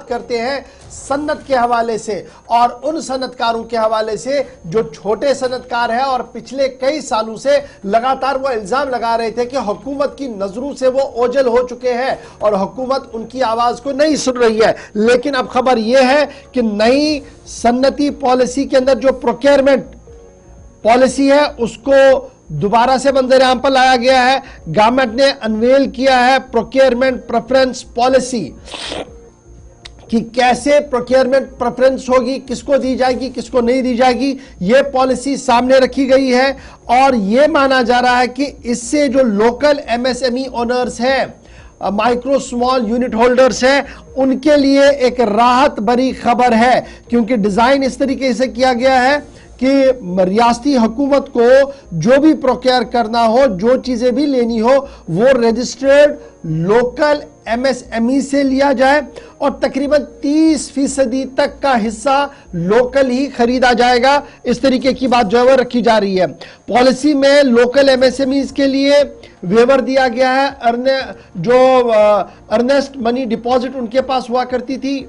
کرتے ہیں صنعت کے حوالے سے اور ان صنعتکاروں کے حوالے سے جو چھوٹے صنعتکار ہیں اور پچھلے کئی سالوں سے لگاتار وہ الزام لگا رہے تھے کہ حکومت کی نظروں سے وہ اوجھل ہو چکے ہیں اور حکومت ان کی آواز کو نہیں سن رہی ہے۔ لیکن اب خبر یہ ہے کہ نئی صنعتی پالیسی کے اندر جو پروکیئرمنٹ پالیسی ہے اس کو دوبارہ سے منظر عام پر لایا گیا ہے۔ گورنمنٹ نے انویل کیا ہے پروکیئرمنٹ پریفرنس پالیسی کہ کیسے پروکیئرمنٹ پریفرنس ہوگی، کس کو دی جائے گی، کس کو نہیں دی جائے گی، یہ پالیسی سامنے رکھی گئی ہے اور یہ مانا جا رہا ہے کہ اس سے جو local M S M E owners ہیں، مائکرو سمال یونٹ ہولڈرز ہیں، ان کے لیے ایک راحت بری خبر ہے، کیونکہ ڈیزائن اس طریقے سے کیا گیا ہے کہ ریاستی حکومت کو جو بھی پروکیئر کرنا ہو، جو چیزیں بھی لینی ہو، وہ registered local M S M E سے لیا جائے اور تقریباً 30% تک کا حصہ لوکل ہی خریدا جائے گا۔ اس طریقے کی بات جو ہے وہ رکھی جا رہی ہے۔ پالیسی میں local M S M Es کے لیے ویور دیا گیا ہے، جو ارنسٹ منی ڈپازٹ ان کے پاس ہوا کرتی تھی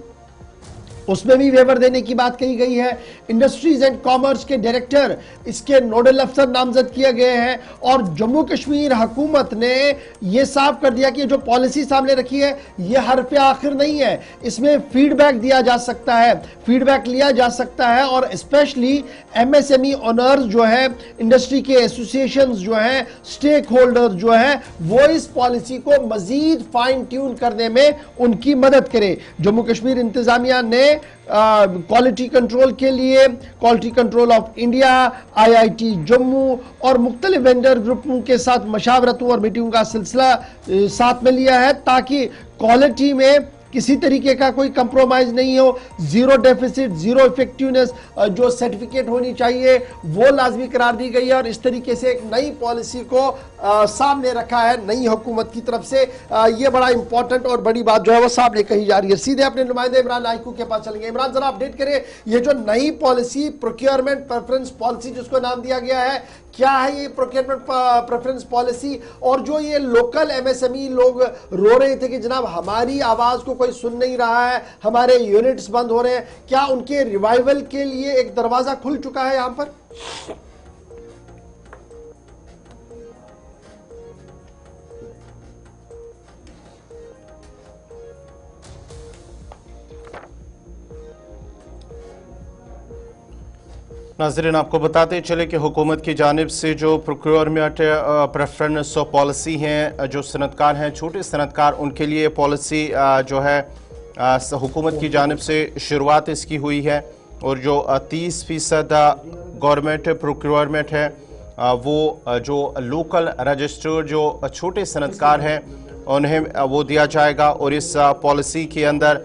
اس میں بھی ویور دینے کی بات کہی گئی ہے۔ انڈسٹریز اینڈ کامرس کے ڈائریکٹر اس کے نوڈل افسر نامزد کیے گئے ہیں اور جموں کشمیر حکومت نے یہ صاف کر دیا کہ جو پالیسی سامنے رکھی ہے یہ حرف آخر نہیں ہے، اس میں فیڈ بیک دیا جا سکتا ہے، فیڈ بیک لیا جا سکتا ہے اور especially M S M E owners جو ہیں، انڈسٹری کے ایسوسیشنز جو ہیں، سٹیک ہولڈر جو ہیں، وہ اس پالیسی کو مزید فائن ٹیون کرنے میں ان کی مدد کرے۔ جموں کشمیر انتظامیہ نے کوالٹی کنٹرول کے لیے quality control of India, I I T Jammu اور مختلف وینڈر گروپوں کے ساتھ مشاورتوں اور میٹنگوں کا سلسلہ ساتھ میں لیا ہے تاکہ کوالٹی میں کسی طریقے کا کوئی کمپرومائز نہیں ہو، زیرو ڈیفیسٹ، زیرو ایفیکٹیونیس جو سرٹیفکیٹ ہونی چاہیے وہ لازمی قرار دی گئی ہے اور اس طریقے سے ایک نئی پالیسی کو سامنے رکھا ہے نئی حکومت کی طرف سے۔ یہ بڑا امپورٹنٹ اور بڑی بات جو ہے وہ سامنے کہی جا رہی ہے۔ سیدھے اپنے نمائندے عمران نائکو کے پاس چلیں گے۔ عمران ذرا اپڈیٹ کریں، یہ جو نئی پالیسی پروکیئرمنٹ پریفرنس پالیسی جس کو نام دیا گیا ہے، کیا ہے یہ پروکیئرمنٹ پریفرنس پالیسی؟ اور جو یہ local M S M E لوگ رو رہے تھے کہ جناب ہماری آواز کو کوئی سن نہیں رہا ہے، ہمارے یونٹس بند ہو رہے ہیں، کیا ان کے ریوائیول کے لیے ایک دروازہ کھل چکا ہے یہاں پر؟ ناظرین آپ کو بتاتے چلے کہ حکومت کی جانب سے جو پروکیورمنٹ پریفرنس پالیسی ہیں، جو صنعتکار ہیں، چھوٹے صنعتکار، ان کے لیے پالیسی جو ہے حکومت کی جانب سے شروعات اس کی ہوئی ہے اور جو 30% گورنمنٹ پروکیورمنٹ ہے وہ جو لوکل رجسٹرڈ جو چھوٹے صنعتکار ہیں انہیں وہ دیا جائے گا اور اس پالیسی کے اندر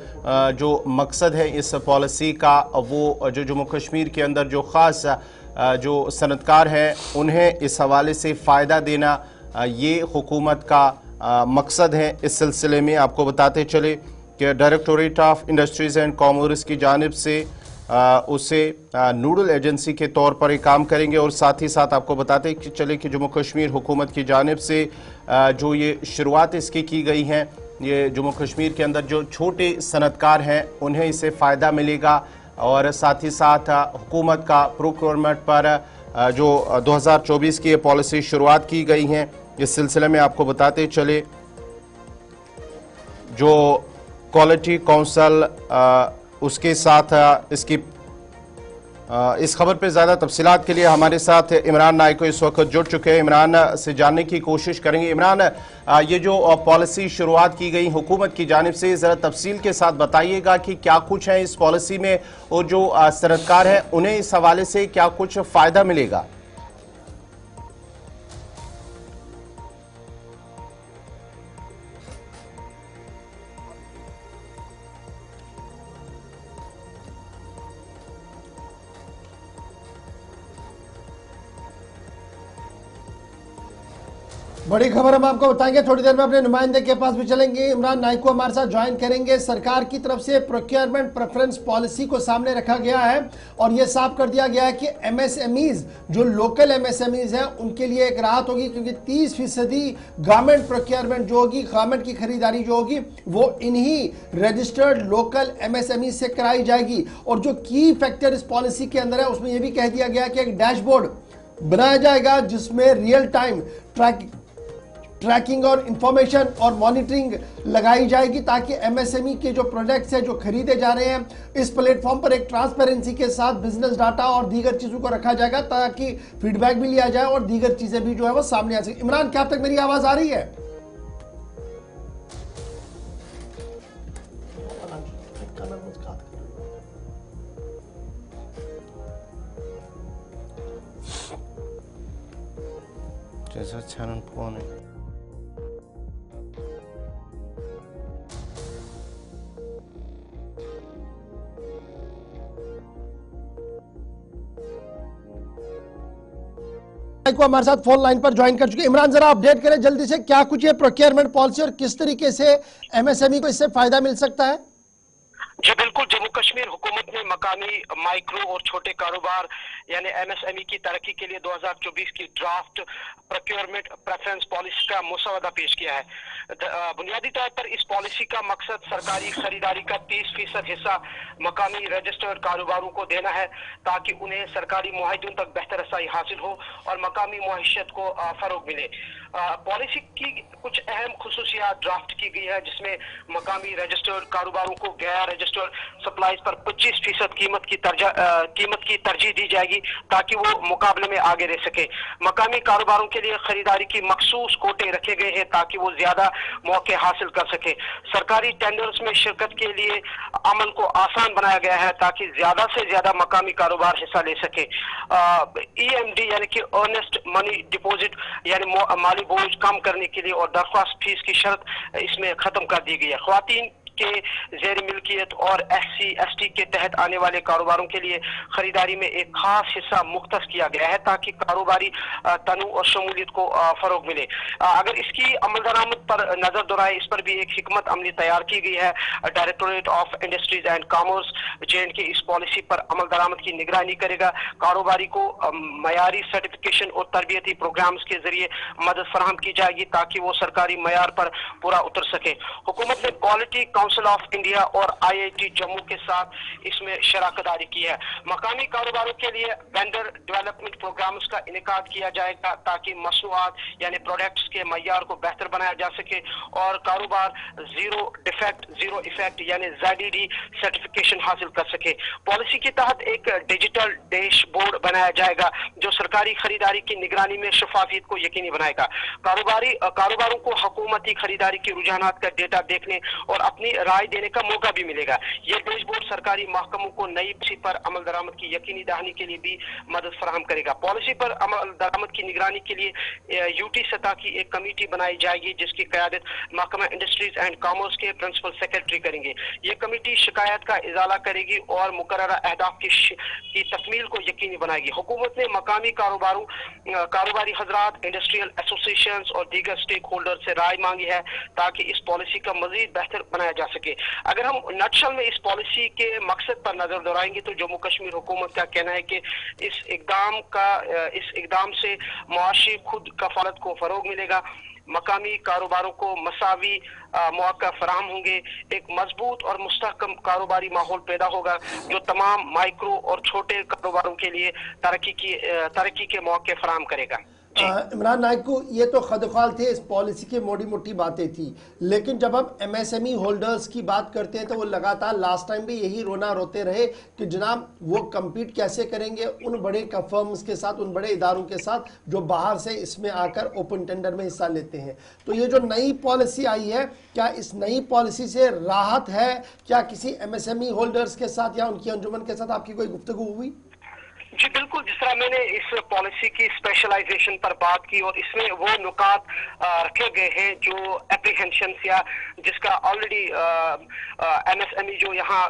جو مقصد ہے اس پالیسی کا وہ جو جموں کشمیر کے اندر جو خاص جو صنعتکار ہیں انہیں اس حوالے سے فائدہ دینا، یہ حکومت کا مقصد ہے۔ اس سلسلے میں آپ کو بتاتے چلے کہ directorate of industries and commerce کی جانب سے اسے نوڈل ایجنسی کے طور پر کام کریں گے اور ساتھ ہی ساتھ آپ کو بتاتے چلے کہ جموں کشمیر حکومت کی جانب سے جو یہ شروعات اس کی گئی ہیں، یہ جموں کشمیر کے اندر جو چھوٹے صنعتکار ہیں انہیں اسے فائدہ ملے گا اور ساتھ ہی ساتھ حکومت کا پروکیورمنٹ پر جو 2024 کی یہ پالیسی شروعات کی گئی ہیں۔ اس سلسلے میں آپ کو بتاتے چلے جو کوالٹی کونسل اس کے ساتھ اس خبر پہ زیادہ تفصیلات کے لیے ہمارے ساتھ عمران نائکو اس وقت جڑ چکے ہیں۔ عمران سے جاننے کی کوشش کریں گے۔ عمران، یہ جو پالیسی شروعات کی گئی حکومت کی جانب سے ذرا تفصیل کے ساتھ بتائیے گا کہ کیا کچھ ہے اس پالیسی میں اور جو صنعتکار ہیں انہیں اس حوالے سے کیا کچھ فائدہ ملے گا؟ बड़ी खबर हम आपको बताएंगे, थोड़ी देर में अपने नुमाइंदे के पास भी चलेंगे। इमरान नाइक को हमारे साथ ज्वाइन करेंगे। सरकार की तरफ से प्रोक्योरमेंट प्रेफरेंस पॉलिसी को सामने रखा गया है और यह साफ कर दिया गया है कि एमएसएमईज, जो लोकल एमएसएमईज हैं, उनके लिए एक राहत होगी, क्योंकि 30% गवर्नमेंट प्रोक्योरमेंट जो होगी, गवर्नमेंट की खरीदारी जो होगी, वो इन्हीं रजिस्टर्ड लोकल एमएसएमई से कराई जाएगी। और जो की फैक्टर इस पॉलिसी के अंदर है, उसमें यह भी कह दिया गया है कि एक डैशबोर्ड बनाया जाएगा जिसमें रियल टाइम ट्रैकिंग और इंफॉर्मेशन और मॉनिटरिंग लगाई जाएगी, ताकि एमएसएमई के जो प्रोडक्ट्स हैं जो खरीदे जा रहे हैं, इस प्लेटफॉर्म पर एक ट्रांसपेरेंसी के साथ बिजनेस डाटा और दीगर चीजों को रखा जाएगा, ताकि फीडबैक भी लिया जाए और दीगर चीजें भी जो है वो सामने आ सके। इमरान, क्या अब तक मेरी आवाज आ रही है? को हमारे साथ फोन लाइन पर ज्वाइन कर चुके। इमरान, जरा अपडेट करें जल्दी से, क्या कुछ ये प्रोक्योरमेंट पॉलिसी और किस तरीके से एमएसएमई को इससे फायदा मिल सकता है? जी बिल्कुल, जम्मू कश्मीर हुकूमत ने मकामी माइक्रो और छोटे कारोबार यानी एमएसएमई की तरक्की के लिए 2024 की ड्राफ्ट प्रोक्योरमेंट प्रेफरेंस पॉलिसी का मुसवदा पेश किया है। बुनियादी तौर पर इस पॉलिसी का मकसद सरकारी खरीदारी का 30% हिस्सा मकामी रजिस्टर्ड कारोबारों को देना है, ताकि उन्हें सरकारी मुआहदों तक बेहतर रसाई हासिल हो और मकामी मुआशियत को फरोग मिले। पॉलिसी की कुछ अहम खुसूसियात ड्राफ्ट की गई है, जिसमें मकामी रजिस्टर्ड कारोबारों को गैर रजिस्टर्ड सप्लाईज पर 25% कीमत की तरजीह दी जाएगी, ताकि वो मुकाबले में आगे रह सके। मकामी कारोबारों के लिए खरीदारी की मखसूस कोटे रखे गए हैं, ताकि वो ज्यादा मौके हासिल कर सके। सरकारी टेंडर्स में शिरकत के लिए अमल को आसान बनाया गया है, ताकि ज्यादा से ज्यादा मकामी कारोबार हिस्सा ले सके। EMD यानी कि अर्नेस्ट मनी डिपॉजिट यानी माली बोझ कम करने के लिए और दरख्वास्त फीस की शर्त इसमें खत्म कर दी गई है। ख्वातीन के ज़ेर मिल्कियत और SC ST के तहत आने वाले कारोबारों के लिए खरीदारी में एक खास हिस्सा मुख्तस किया गया है, ताकि कारोबारी तनु और शमूलियत को फरोग मिले। अगर इसकी अमल दरामद पर नजर दौड़ाए, इस पर भी एक हिकमत अमली तैयार की गई है। Directorate of industries and commerce J&K इस पॉलिसी पर अमल दरामद की निगरानी करेगा। कारोबारी को मयारी सर्टिफिकेशन और तरबियती प्रोग्राम्स के जरिए मदद फराहम की जाएगी, ताकि वो सरकारी मयार पर पूरा उतर सके। हुकूमत ने क्वालिटी काउंसिल ऑफ इंडिया और IIT जम्मू के साथ इसमें शराकत की है। मकामी कारोबारों के लिए वेंडर डेवलपमेंट प्रोग्राम्स का इनेकाद किया जाएगा, ताकि मसनूआत यानी प्रोडक्ट्स के मयार को बेहतर बनाया जा सके और कारोबार जीरो डिफेक्ट जीरो इफेक्ट यानी ZDD सर्टिफिकेशन हासिल कर सके। पॉलिसी के तहत एक डिजिटल डैशबोर्ड बनाया जाएगा, जो सरकारी खरीदारी की निगरानी में शफाफियत को यकीनी बनाएगा। कारोबारों को हुकूमती खरीदारी के रुझानात का डेटा देखने और अपनी राय देने का मौका भी मिलेगा। यह डैशबोर्ड सरकारी महकमों को नई पॉलिसी पर अमल दरामद की यकीनी दहानी के लिए भी मदद फराहम करेगा। पॉलिसी पर अमल दरामद की निगरानी के लिए UT सतह की एक कमेटी बनाई जाएगी, जिसकी क़यादत महकमा इंडस्ट्रीज एंड कॉमर्स के प्रिंसिपल सेक्रेटरी करेंगे। ये कमेटी शिकायत का इजाला करेगी और मुकर्ररा अहदाफ की तकमील को यकीनी बनाएगी। हुकूमत ने मकामी कारोबारी हजरात, इंडस्ट्रियल एसोसिएशन और दीगर स्टेक होल्डर से राय मांगी है, ताकि इस पॉलिसी का मजीद बेहतर बनाया जा सके। अगर हम नटशल में इस पॉलिसी के मकसद पर नजर दौड़ाएंगे, तो जम्मू कश्मीर हुकूमत का कहना है कि इस इकदाम से मुआशी खुद कफालत को फरोग मिलेगा, मकामी कारोबारों को मसावी मौका फराहम होंगे, एक मजबूत और मुस्तहकम कारोबारी माहौल पैदा होगा, जो तमाम माइक्रो और छोटे कारोबारों के लिए तरक्की के मौके फराहम करेगा। इमरान नाइक को ये तो खदख्वाल थे, इस पॉलिसी की मोटी मोटी बातें थी, लेकिन जब हम एमएसएमई होल्डर्स की बात करते हैं तो वो लगातार लास्ट टाइम भी यही रोना रोते रहे कि जनाब वो कम्पीट कैसे करेंगे उन बड़े फर्म्स के साथ, उन बड़े इदारों के साथ जो बाहर से इसमें आकर ओपन टेंडर में हिस्सा लेते हैं। तो ये जो नई पॉलिसी आई है, क्या इस नई पॉलिसी से राहत है? क्या किसी एमएसएमई होल्डर्स के साथ या उनकी अंजुमन के साथ आपकी कोई गुफ्तगू हुई? जी बिल्कुल, जिस तरह मैंने इस पॉलिसी की स्पेशलाइजेशन पर बात की और इसमें वो नुकात रखे गए हैं जो एप्रीहेंशन या जिसका ऑलरेडी एमएसएमई जो यहाँ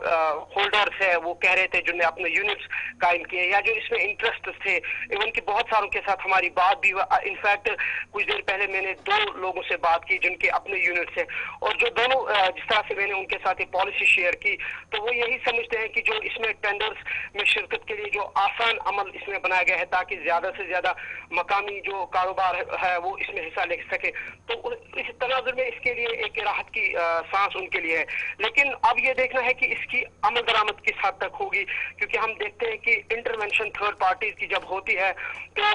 होल्डर्स है वो कह रहे थे जिन्होंने अपने यूनिट्स कायम किए या जो इसमें इंटरेस्ट थे, इवन कि बहुत सारों के साथ हमारी बात भी, इनफैक्ट कुछ देर पहले मैंने 2 लोगों से बात की जिनके अपने यूनिट्स हैं और जो दोनों जिस तरह से मैंने उनके साथ ये पॉलिसी शेयर की तो वो यही समझते हैं कि जो इसमें टेंडर्स में शिरकत के लिए जो आसान अमल इसमें बनाया गया है ताकि ज्यादा से ज्यादा मकामी जो कारोबार है वो इसमें हिस्सा ले सके, तो इस तनाजुर में इसके लिए एक राहत की सांस उनके लिए है। लेकिन अब ये देखना है कि इसकी अमल दरामद किस हद तक होगी, क्योंकि हम देखते हैं कि इंटरवेंशन थर्ड पार्टीज की जब होती है तो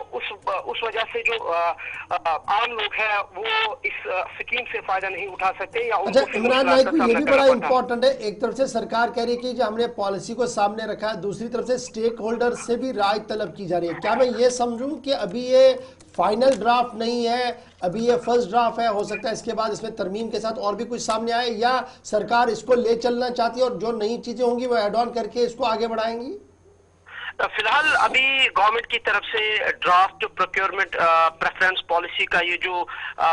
उस वजह से जो आम लोग हैं वो इस स्कीम से फायदा नहीं उठा सकते या अच्छा, उनको इमरान नाइक को ये भी बड़ा इंपॉर्टेंट है, एक तरफ से सरकार कह रही है कि जो हमने पॉलिसी को सामने रखा है, दूसरी तरफ से स्टेक होल्डर से भी राय तलब की जा रही है। क्या मैं ये समझूं कि अभी ये फाइनल ड्राफ्ट नहीं है, अभी ये फर्स्ट ड्राफ्ट है, हो सकता है इसके बाद इसमें तरमीम के साथ और भी कुछ सामने आए, या सरकार इसको ले चलना चाहती है और जो नई चीजें होंगी वो एड ऑन करके इसको आगे बढ़ाएंगी? फिलहाल अभी गवर्नमेंट की तरफ से ड्राफ्ट प्रोक्योरमेंट प्रेफरेंस पॉलिसी का ये जो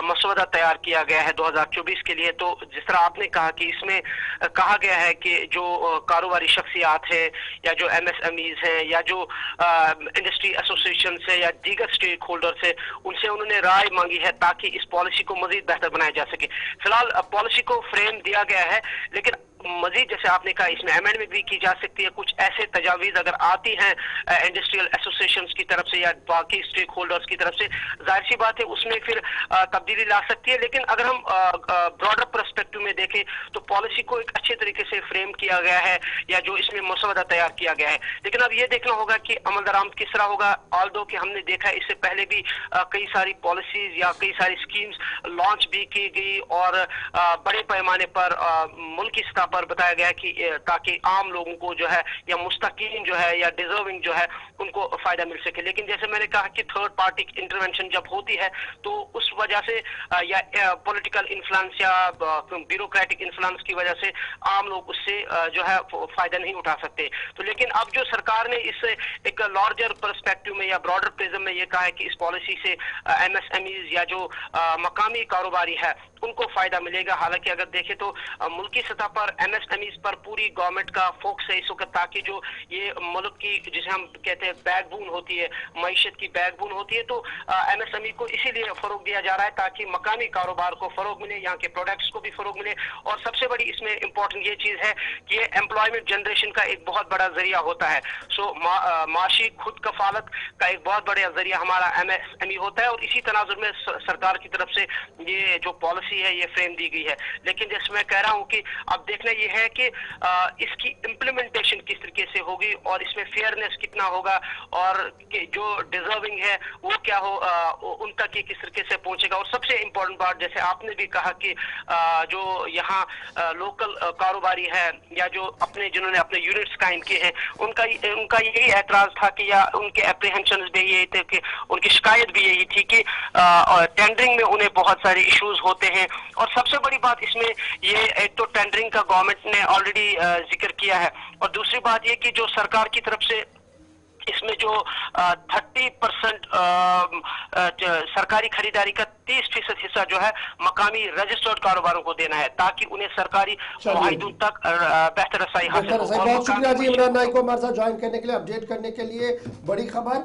मसौदा तैयार किया गया है 2024 के लिए, तो जिस तरह आपने कहा कि इसमें कहा गया है कि जो कारोबारी शख्सियात है या जो एमएसएमईज हैं या जो इंडस्ट्री एसोसिएशन से या दीगर स्टेक होल्डर से उनसे उन्होंने राय मांगी है ताकि इस पॉलिसी को मजीद बेहतर बनाया जा सके। फिलहाल पॉलिसी को फ्रेम दिया गया है, लेकिन मजीद जैसे आपने कहा इसमें अमेंडमेंट भी की जा सकती है, कुछ ऐसे तजावीज अगर आती हैं इंडस्ट्रियल एसोसिएशंस की तरफ से या बाकी स्टेक होल्डर्स की तरफ से, जाहिर सी बात है उसमें फिर तब्दीली ला सकती है। लेकिन अगर हम ब्रॉडर पर्सपेक्टिव में देखें तो पॉलिसी को एक अच्छे तरीके से फ्रेम किया गया है या जो इसमें मसौदा तैयार किया गया है, लेकिन अब ये देखना होगा कि अमल दरामद किस तरह होगा। ऑल्दो कि हमने देखा है इससे पहले भी कई सारी पॉलिसीज या कई सारी स्कीम्स लॉन्च भी की गई और बड़े पैमाने पर मुल्क की सतह पर बताया गया कि ताकि आम लोगों को जो है या मुस्तकीन जो है या डिजर्विंग जो है उनको फायदा मिल सके। लेकिन जैसे मैंने कहा कि थर्ड पार्टी इंटरवेंशन जब होती है तो उस वजह से या पॉलिटिकल इन्फ्लुएंस या ब्यूरोक्रेटिक इन्फ्लुएंस की वजह से आम लोग उससे जो है फायदा नहीं उठा सकते। तो लेकिन अब जो सरकार ने इस एक लार्जर पर्सपेक्टिव में या ब्रॉडर प्रिज्म में ये कहा है कि इस पॉलिसी से एमएसएमईज या जो मकामी कारोबारी है उनको फायदा मिलेगा। हालांकि अगर देखें तो मुल्की सतह पर एमएसएमईज पर पूरी गवर्नमेंट का फोकस है इस वक्त, ताकि जो ये मुल्क की जिसे हम कहते हैं बैकबोन होती है, मईशत की बैकबोन होती है, तो एमएसएमई को इसीलिए फरोग दिया जा रहा है ताकि मकामी कारोबार को फरोग मिले, यहाँ के प्रोडक्ट्स को भी फरोग मिले। और सबसे बड़ी इसमें इंपॉर्टेंट ये चीज है कि ये एम्प्लॉयमेंट जनरेशन का एक बहुत बड़ा जरिया होता है। सो माशी खुद कफालत का एक बहुत बड़ा जरिया हमारा एमएसएमई होता है और इसी तनाजुर में सरकार की तरफ से ये जो पॉलिसी है ये फ्रेम दी गई है। लेकिन जैसे मैं कह रहा हूं कि अब देखना ये है कि इसकी इम्प्लीमेंटेशन किस तरीके से होगी और इसमें फेयरनेस कितना होगा और जो डिजर्विंग है वो क्या हो उन तक ये किस तरीके से पहुंचेगा। और सबसे इम्पोर्टेंट बात जैसे आपने भी कहा कि जो यहाँ लोकल कारोबारी है या जो जिन्होंने अपने यूनिट्स कायम किए हैं उनका यही एतराज था कि या उनके एप्रीहेंशन भी यही थे कि उनकी शिकायत भी यही थी कि टेंडरिंग में उन्हें बहुत सारे इश्यूज होते हैं। और सबसे बड़ी बात इसमें ये एक तो टेंडरिंग का गवर्नमेंट ने ऑलरेडी जिक्र किया है और दूसरी बात ये कि जो सरकार की तरफ से इसमें जो 30% सरकारी खरीदारी का 30% हिस्सा जो है मकामी रजिस्टर्ड कारोबारों को देना है ताकि उन्हें सरकारी मुआहिदों तक बेहतर रसाई हासिल हो। बहुत शुक्रिया जी इमरान नाइक को हमारे साथ ज्वाइन करने के लिए, अपडेट करने के लिए। बड़ी खबर